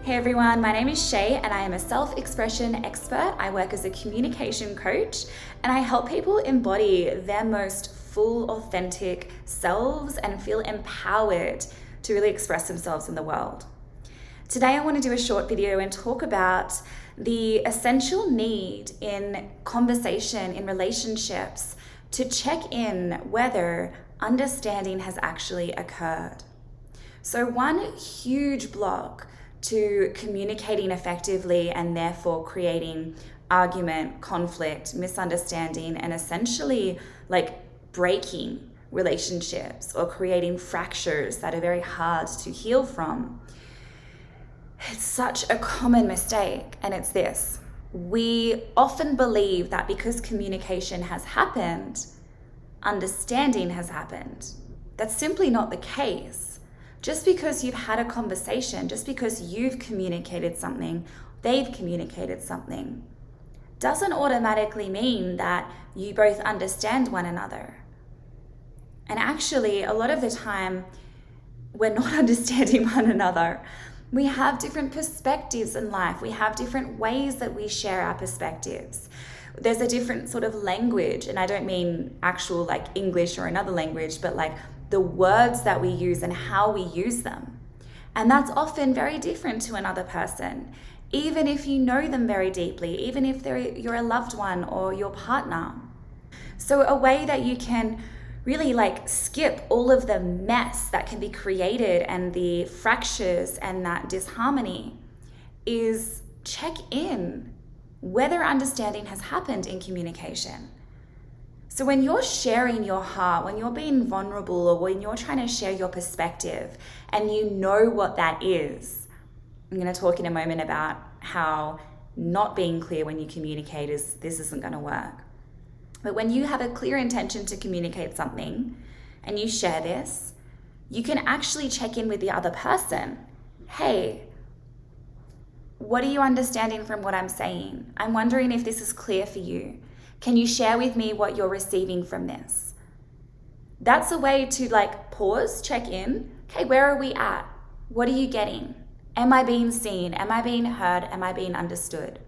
Hey everyone, my name is Shay and I am a self-expression expert. I work as a communication coach and I help people embody their most full, authentic selves and feel empowered to really express themselves in the world. Today I want to do a short video and talk about the essential need in conversation, in relationships, to check in whether understanding has actually occurred. So one huge block to communicating effectively and therefore creating argument, conflict, misunderstanding, and essentially breaking relationships or creating fractures that are very hard to heal from. It's such a common mistake, and it's this. We often believe that because communication has happened, understanding has happened. That's simply not the case. Just because you've had a conversation, just because you've communicated something, they've communicated something, doesn't automatically mean that you both understand one another. And actually, a lot of the time, we're not understanding one another. We have different perspectives in life. We have different ways that we share our perspectives. There's a different sort of language, and I don't mean actual English or another language, but the words that we use and how we use them. And that's often very different to another person, even if you know them very deeply, even if you're a loved one or your partner. So a way that you can really skip all of the mess that can be created and the fractures and that disharmony is check in whether understanding has happened in communication. So when you're sharing your heart, when you're being vulnerable, or when you're trying to share your perspective and you know what that is, I'm going to talk in a moment about how not being clear when you communicate this isn't going to work. But when you have a clear intention to communicate something and you share this, you can actually check in with the other person. Hey, what are you understanding from what I'm saying? I'm wondering if this is clear for you. Can you share with me what you're receiving from this? That's a way to pause, check in. Okay, where are we at? What are you getting? Am I being seen? Am I being heard? Am I being understood?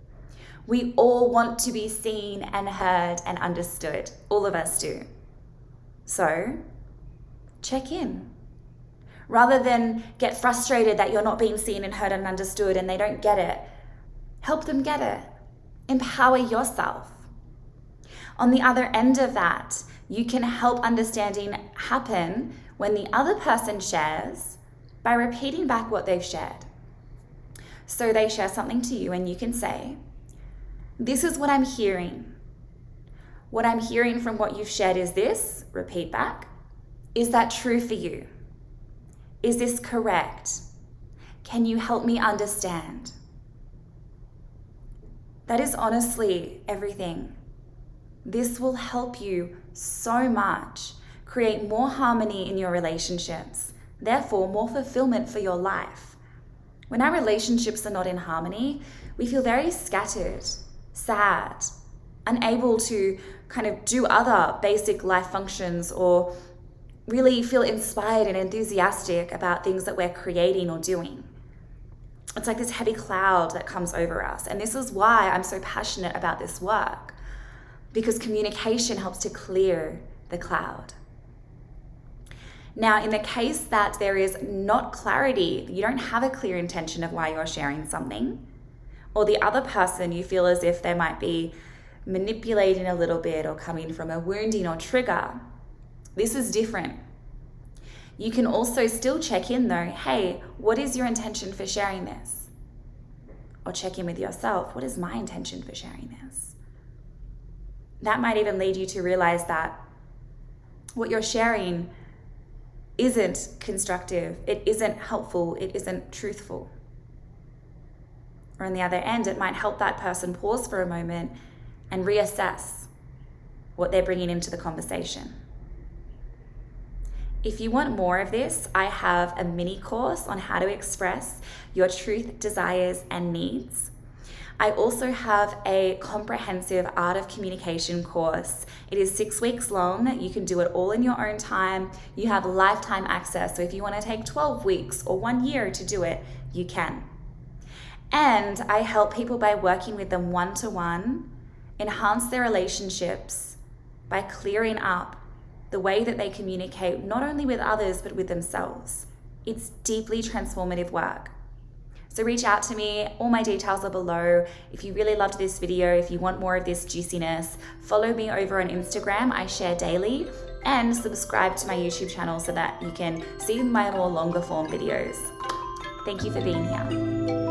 We all want to be seen and heard and understood. All of us do. So, check in. Rather than get frustrated that you're not being seen and heard and understood and they don't get it, help them get it. Empower yourself. On the other end of that, you can help understanding happen when the other person shares by repeating back what they've shared. So they share something to you and you can say, this is what I'm hearing. What I'm hearing from what you've shared is this. Repeat back. Is that true for you? Is this correct? Can you help me understand? That is honestly everything. This will help you so much create more harmony in your relationships, therefore more fulfillment for your life. When our relationships are not in harmony, we feel very scattered, sad, unable to kind of do other basic life functions or really feel inspired and enthusiastic about things that we're creating or doing. It's like this heavy cloud that comes over us. And this is why I'm so passionate about this work, because communication helps to clear the cloud. Now, in the case that there is not clarity, you don't have a clear intention of why you're sharing something, or the other person you feel as if they might be manipulating a little bit or coming from a wounding or trigger, this is different. You can also still check in though, hey, what is your intention for sharing this? Or check in with yourself, what is my intention for sharing this? That might even lead you to realize that what you're sharing isn't constructive, it isn't helpful, it isn't truthful. Or on the other end, it might help that person pause for a moment and reassess what they're bringing into the conversation. If you want more of this, I have a mini course on how to express your truth, desires, and needs. I also have a comprehensive art of communication course. It is 6 weeks long. You can do it all in your own time. You have lifetime access. So if you want to take 12 weeks or 1 year to do it, you can. And I help people by working with them one-to-one, enhance their relationships by clearing up the way that they communicate, not only with others, but with themselves. It's deeply transformative work. So reach out to me. All my details are below. If you really loved this video, if you want more of this juiciness, follow me over on Instagram. I share daily, and subscribe to my YouTube channel so that you can see my more longer form videos. Thank you for being here.